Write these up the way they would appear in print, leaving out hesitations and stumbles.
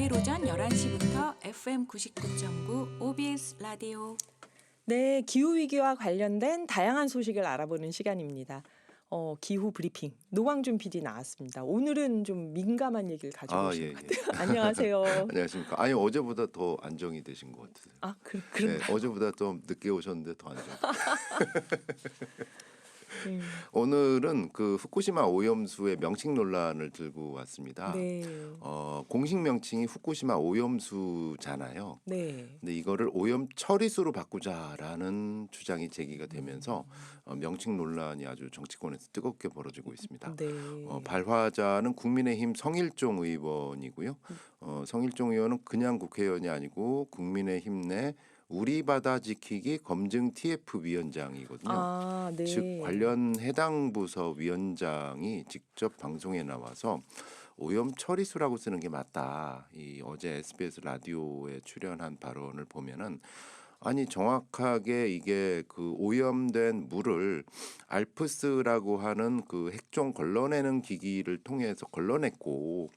매일 오전 11시부터 FM 99.9 OBS 라디오. 네, 기후위기와 관련된 다양한 소식을 알아보는 시간입니다. 기후 브리핑 노광준 PD 나왔습니다. 오늘은 좀 민감한 얘기를 가지고 오신 것 같아요. 안녕하세요. 안녕하십니까. 아니 어제보다 더 안정이 되신 것 같아요. 아, 그런가요? 네, 어제보다 좀 늦게 오셨는데 더 안정. 오늘은 그 후쿠시마 오염수의 명칭 논란을 들고 왔습니다. 네. 공식 명칭이 후쿠시마 오염수잖아요. 네. 근데 이거를 오염 처리수로 바꾸자라는 주장이 제기가 되면서 명칭 논란이 아주 정치권에서 뜨겁게 벌어지고 있습니다. 네. 발화자는 국민의힘 성일종 의원이고요. 성일종 의원은 그냥 국회의원이 아니고 국민의힘 내 우리 바다 지키기 검증 TF 위원장이거든요. 아, 네. 즉 관련 해당 부서 위원장이 직접 방송에 나와서 오염 처리수라고 쓰는 게 맞다. 이 어제 SBS 라디오에 출연한 발언을 보면은 아니 정확하게 이게 그 오염된 물을 알프스라고 하는 그 핵종 걸러내는 기기를 통해서 걸러냈고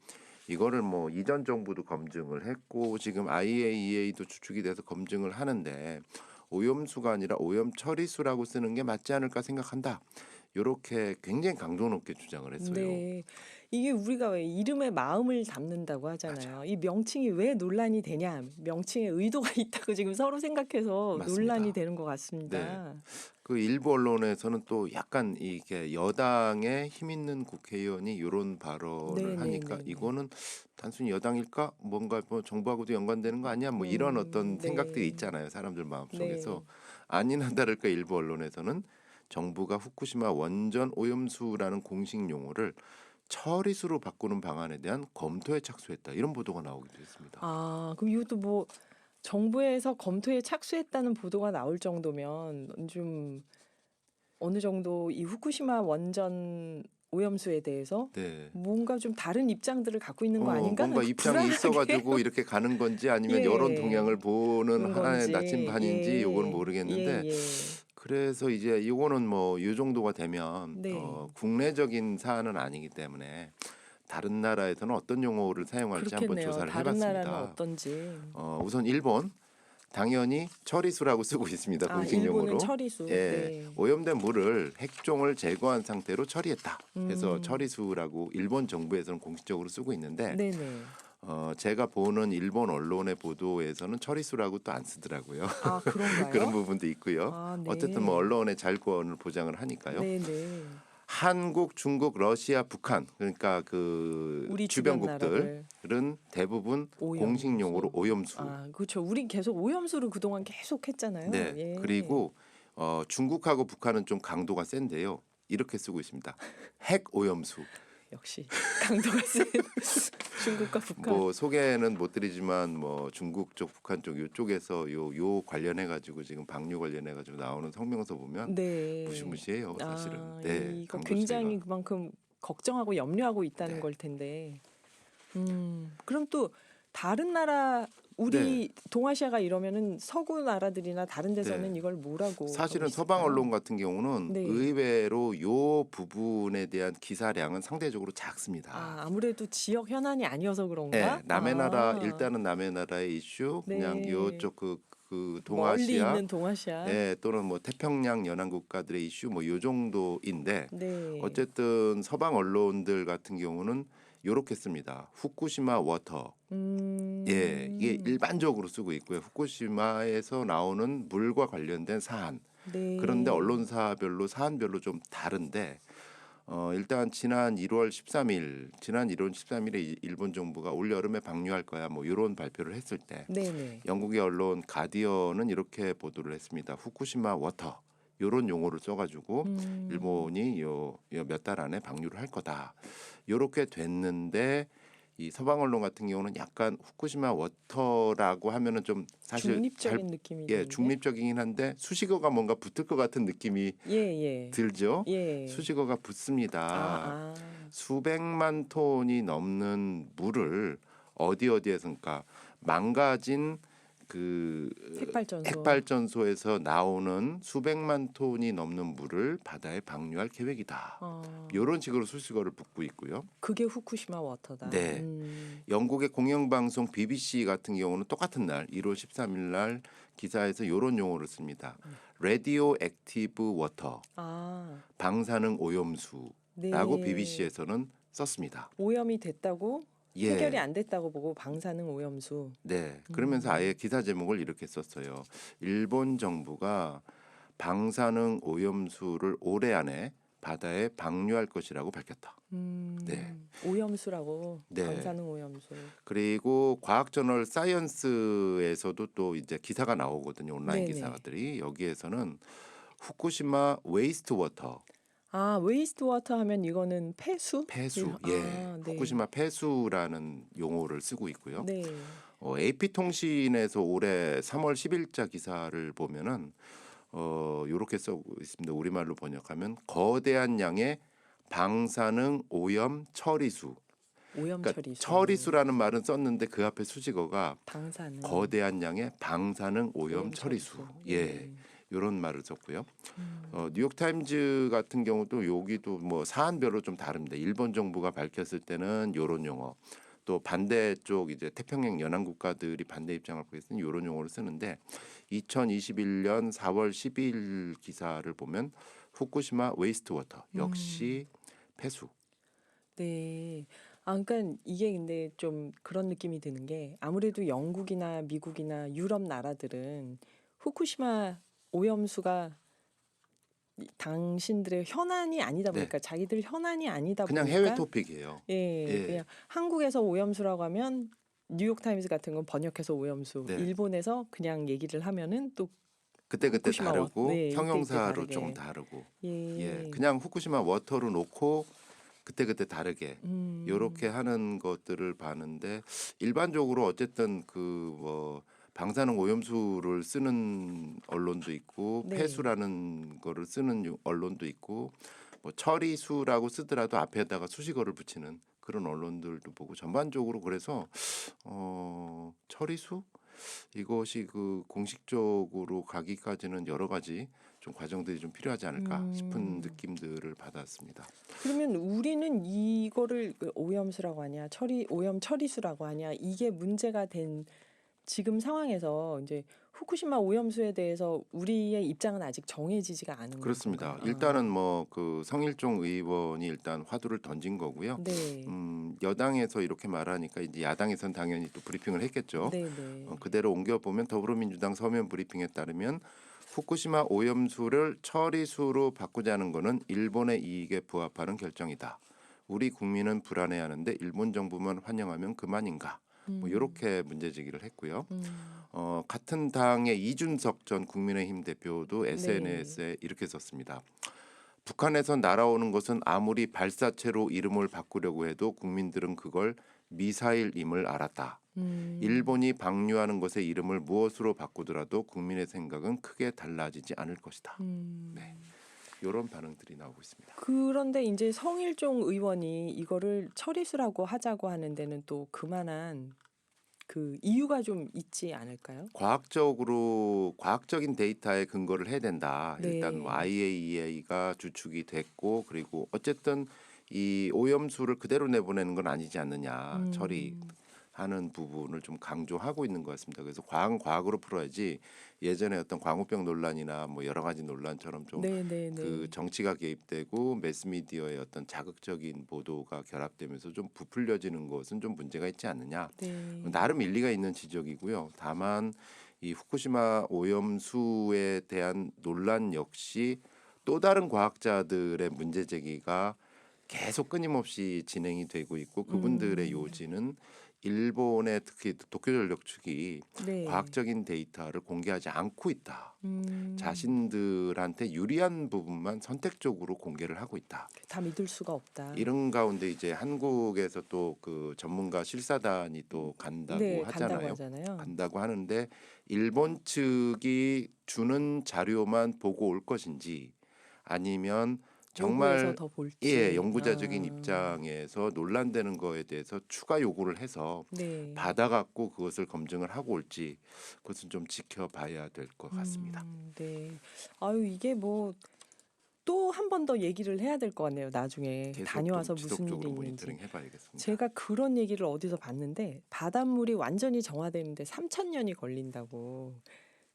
이거를 뭐 이전 정부도 검증을 했고 지금 IAEA도 추측이 돼서 검증을 하는데 오염수가 아니라 오염 처리수라고 쓰는 게 맞지 않을까 생각한다. 이렇게 굉장히 강도 높게 주장을 했어요. 네. 이게 우리가 왜 이름에 마음을 담는다고 하잖아요. 맞아요. 이 명칭이 왜 논란이 되냐. 명칭에 의도가 있다고 지금 서로 생각해서 맞습니다. 논란이 되는 것 같습니다. 그 일부 언론에서는 또 약간 이게 여당에 힘 있는 국회의원이 이런 발언을 하니까 이거는 단순히 여당일까? 뭔가 뭐 정부하고도 연관되는 거 아니야? 뭐 이런 어떤 네. 생각들이 있잖아요. 사람들 마음속에서. 네. 아니나 다를까 일부 언론에서는 정부가 후쿠시마 원전 오염수라는 공식 용어를 처리수로 바꾸는 방안에 대한 검토에 착수했다. 이런 보도가 나오기도 했습니다. 아, 그럼 이것도 뭐 정부에서 검토에 착수했다는 보도가 나올 정도면 좀 어느 정도 이 후쿠시마 원전 오염수에 대해서 네. 뭔가 좀 다른 입장들을 갖고 있는 거 아닌가? 뭔가 입장이 불안하게 있어가지고 이렇게 가는 건지 아니면 예. 여론 동향을 보는 그런 하나의 건지. 나침반인지 예. 요거는 모르겠는데 예. 그래서 이제 요거는 뭐 이 정도가 되면 네. 국내적인 사안은 아니기 때문에 다른 나라에서는 어떤 용어를 사용할지 한번 그렇겠네요. 조사를 다른 나라는 해봤습니다. 어떤지. 우선 일본 당연히 처리수라고 쓰고 있습니다. 아, 공식 일본은 용어로. 처리수. 예, 네. 오염된 물을 핵종을 제거한 상태로 처리했다. 그래서 음. 처리수라고 일본 정부에서는 공식적으로 쓰고 있는데 네네. 제가 보는 일본 언론의 보도에서는 처리수라고 또 안 쓰더라고요. 아, 그런가요? 그런 부분도 있고요. 아, 네. 어쨌든 뭐 언론의 자율권을 보장을 하니까요. 네네. 한국, 중국, 러시아, 북한 그러니까 그 우리 주변 주변국들은 대부분 오염수. 공식 용어로 오염수. 아, 그렇죠. 우리 계속 오염수를 그동안 계속 했잖아요. 네. 예. 그리고 중국하고 북한은 좀 강도가 센데요. 이렇게 쓰고 있습니다. 핵 오염수. 역시 강도가 센 중국과 북한. 뭐 소개는 못 드리지만 뭐 중국 쪽, 북한 쪽 이쪽에서 요 관련해 가지고 지금 방류 관련해 가지고 나오는 성명서 보면 네. 무시무시해요, 사실은. 아, 네, 이거 강도 굉장히 차이가. 그만큼 걱정하고 염려하고 있다는 네. 걸 텐데. 그럼 또 다른 나라 우리 동아시아가 이러면은 서구 나라들이나 다른 데서는 네. 이걸 뭐라고 사실은 하고 서방 있을까요? 언론 같은 경우는 네. 의외로 요 부분에 대한 기사량은 상대적으로 작습니다. 아, 아무래도 지역 현안이 아니어서 그런가? 네, 남의 나라 아, 일단은 남의 나라의 이슈 그냥 네. 요쪽 그 멀리 동아시아 있는 동아시아. 예, 또는 뭐 태평양 연안 국가들의 이슈 뭐 요 정도인데 네. 어쨌든 서방 언론들 같은 경우는 요렇게 씁니다. 후쿠시마 워터. 예, 이게 일반적으로 쓰고 있고요. 후쿠시마에서 나오는 물과 관련된 사안. 네. 그런데 언론사별로 사안별로 좀 다른데 일단 지난 1월 13일에 일본 정부가 올 여름에 방류할 거야 뭐 이런 발표를 했을 때 네네. 영국의 언론 가디언은 이렇게 보도를 했습니다. 후쿠시마 워터 이런 용어를 써가지고 일본이 요 몇 달 안에 방류를 할 거다. 이렇게 됐는데 이 서방 언론 같은 경우는 약간 후쿠시마 워터라고 하면은 좀 사실 중립적인 느낌이 예, 중립적이긴 한데 수식어가 뭔가 붙을 것 같은 느낌이 예. 들죠. 예. 수식어가 붙습니다. 아. 수백만 톤이 넘는 물을 어디에서 그러니까 망가진 그 핵발전소. 핵발전소에서 나오는 수백만 톤이 넘는 물을 바다에 방류할 계획이다. 이런 식으로 수식어를 붙고 있고요. 그게 후쿠시마 워터다. 네. 영국의 공영방송 BBC 같은 경우는 똑같은 날 1월 13일 날 기사에서 이런 용어를 씁니다. 레디오 액티브 워터, 아, 방사능 오염수라고 네. BBC에서는 썼습니다. 오염이 됐다고 예. 해결이 안 됐다고 보고 방사능 오염수. 네. 그러면서 아예 기사 제목을 이렇게 썼어요. 일본 정부가 방사능 오염수를 올해 안에 바다에 방류할 것이라고 밝혔다. 네. 오염수라고. 네. 방사능 오염수. 그리고 과학저널 사이언스에서도 또 이제 기사가 나오거든요. 온라인 네네. 기사들이. 여기에서는 후쿠시마 웨이스트 워터, 아, 웨이스트 워터 하면 이거는 폐수? 폐수. 아, 예. 네. 후쿠시마 폐수라는 용어를 쓰고 있고요. 네. AP통신에서 올해 3월 10일자 기사를 보면은 요렇게 쓰고 있습니다. 우리말로 번역하면 거대한 양의 방사능 오염 처리수. 오염 그러니까 처리수. 처리수라는 말은 썼는데 그 앞에 수식어가 방사능. 거대한 양의 방사능 오염 처리수. 예. 이런 말을 썼고요. 뉴욕 타임즈 같은 경우도 여기도 뭐 사안별로 좀 다릅니다. 일본 정부가 밝혔을 때는 요런 용어, 또 반대쪽 이제 태평양 연안 국가들이 반대 입장을 보였을 때는 요런 용어를 쓰는데 2021년 4월 10일 기사를 보면 후쿠시마 웨이스트 워터 역시 폐수. 네. 아, 그러니까 이게 근데 좀 그런 느낌이 드는 게 아무래도 영국이나 미국이나 유럽 나라들은 후쿠시마 오염수가 당신들의 현안이 아니다 네. 보니까 자기들 현안이 아니다 그냥 보니까 해외 토픽이에요. 예, 예. 그냥 한국에서 오염수라고 하면 뉴욕 타임즈 같은 건 번역해서 오염수, 네. 일본에서 그냥 얘기를 하면은 또 그때 후쿠시마 다르고 네, 이때 형용사로 다르게. 좀 다르고. 예. 예. 그냥 후쿠시마 워터로 놓고 그때 다르게 요렇게 하는 것들을 봤는데 일반적으로 어쨌든 그 뭐 방사능 오염수를 쓰는 언론도 있고 네. 폐수라는 거를 쓰는 언론도 있고 뭐 처리수라고 쓰더라도 앞에다가 수식어를 붙이는 그런 언론들도 보고 전반적으로 그래서 처리수 이것이 그 공식적으로 가기까지는 여러 가지 좀 과정들이 좀 필요하지 않을까 싶은 느낌들을 받았습니다. 그러면 우리는 이거를 그 오염수라고 하냐, 오염 처리수라고 하냐, 이게 문제가 된 지금 상황에서 이제 후쿠시마 오염수에 대해서 우리의 입장은 아직 정해지지가 않은 그렇습니다. 건가요? 일단은 뭐 그 성일종 의원이 일단 화두를 던진 거고요. 네. 여당에서 이렇게 말하니까 이제 야당에선 당연히 또 브리핑을 했겠죠. 네, 네. 그대로 옮겨 보면 더불어민주당 서면 브리핑에 따르면 후쿠시마 오염수를 처리수로 바꾸자는 것은 일본의 이익에 부합하는 결정이다. 우리 국민은 불안해하는데 일본 정부만 환영하면 그만인가? 뭐 이렇게 문제 제기를 했고요. 같은 당의 이준석 전 국민의힘 대표도 SNS에 이렇게 썼습니다. 북한에서 날아오는 것은 아무리 발사체로 이름을 바꾸려고 해도 국민들은 그걸 미사일임을 알았다. 일본이 방류하는 것의 이름을 무엇으로 바꾸더라도 국민의 생각은 크게 달라지지 않을 것이다. 네, 이런 반응들이 나오고 있습니다. 그런데 이제 성일종 의원이 이거를 처리수라고 하자고 하는 데는 또 그만한 그 이유가 좀 있지 않을까요? 과학적인 데이터에 근거를 해야 된다. 네. 일단 뭐 IAEA가 주축이 됐고 그리고 어쨌든 이 오염수를 그대로 내보내는 건 아니지 않느냐 처리하는 부분을 좀 강조하고 있는 것 같습니다. 그래서 과학은 과학으로 풀어야지 예전에 어떤 광우병 논란이나 뭐 여러 가지 논란처럼 좀 그 정치가 개입되고 매스미디어의 어떤 자극적인 보도가 결합되면서 좀 부풀려지는 것은 좀 문제가 있지 않느냐. 네. 나름 일리가 있는 지적이고요. 다만 이 후쿠시마 오염수에 대한 논란 역시 또 다른 과학자들의 문제 제기가 계속 끊임없이 진행이 되고 있고 그분들의 요지는 일본의 특히 도쿄전력 측이 네. 과학적인 데이터를 공개하지 않고 있다. 자신들한테 유리한 부분만 선택적으로 공개를 하고 있다. 다 믿을 수가 없다. 이런 가운데 이제 한국에서 또 그 전문가 실사단이 또 간다고 네, 하잖아요. 간다고 하잖아요. 간다고 하는데 일본 측이 주는 자료만 보고 올 것인지 아니면 정말 요구해서 더 볼지. 예, 연구자적인 아. 입장에서 논란되는 거에 대해서 추가 요구를 해서 네. 받아갖고 그것을 검증을 하고 올지 그것은 좀 지켜봐야 될 것 같습니다. 네. 아유 이게 뭐 또 한 번 더 얘기를 해야 될 것 같네요. 나중에 계속 다녀와서 좀 무슨 일이 지속적으로 있는지. 모니터링 해봐야겠습니다. 제가 그런 얘기를 어디서 봤는데 바닷물이 완전히 정화되는데 3,000년이 걸린다고.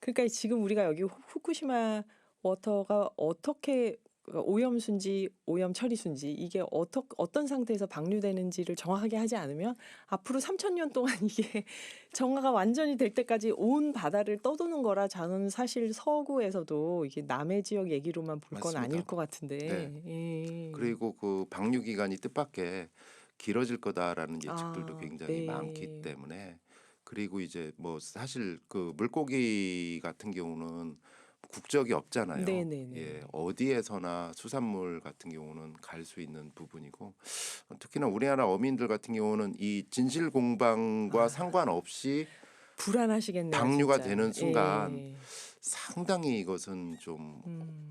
그러니까 지금 우리가 여기 후쿠시마 워터가 어떻게 오염수인지 오염 처리수인지 이게 어떤 상태에서 방류되는지를 정확하게 하지 않으면 앞으로 3,000년 동안 이게 정화가 완전히 될 때까지 온 바다를 떠도는 거라 저는 사실 서구에서도 이게 남해 지역 얘기로만 볼 건 맞습니다. 아닐 것 같은데. 네. 예. 그리고 그 방류 기간이 뜻밖의 길어질 거다라는 예측들도 아, 굉장히 네. 많기 때문에 그리고 이제 뭐 사실 그 물고기 같은 경우는 국적이 없잖아요. 네네네. 예, 어디에서나 수산물 같은 경우는 갈 수 있는 부분이고 특히나 우리나라 어민들 같은 경우는 이 진실 공방과 아. 상관없이 불안하시겠네요. 방류가 진짜. 되는 순간 예. 상당히 이것은 좀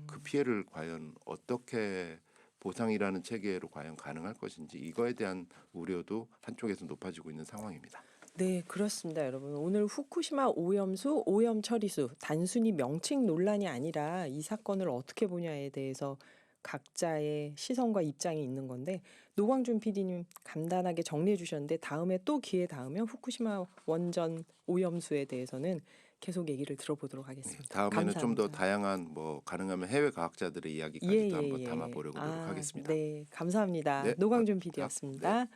그 피해를 과연 어떻게 보상이라는 체계로 과연 가능할 것인지 이거에 대한 우려도 한쪽에서 높아지고 있는 상황입니다. 네, 그렇습니다, 여러분. 오늘 후쿠시마 오염수, 오염 처리수 단순히 명칭 논란이 아니라 이 사건을 어떻게 보냐에 대해서 각자의 시선과 입장이 있는 건데 노광준 PD님 간단하게 정리해 주셨는데 다음에 또 기회 닿으면 후쿠시마 원전 오염수에 대해서는 계속 얘기를 들어보도록 네, 하겠습니다. 다음에는 좀 더 감사합니다. 다양한 뭐 가능하면 해외 과학자들의 이야기까지도 한번 담아보려고 노력하겠습니다. 네, 감사합니다. 네, 노광준 네. PD였습니다.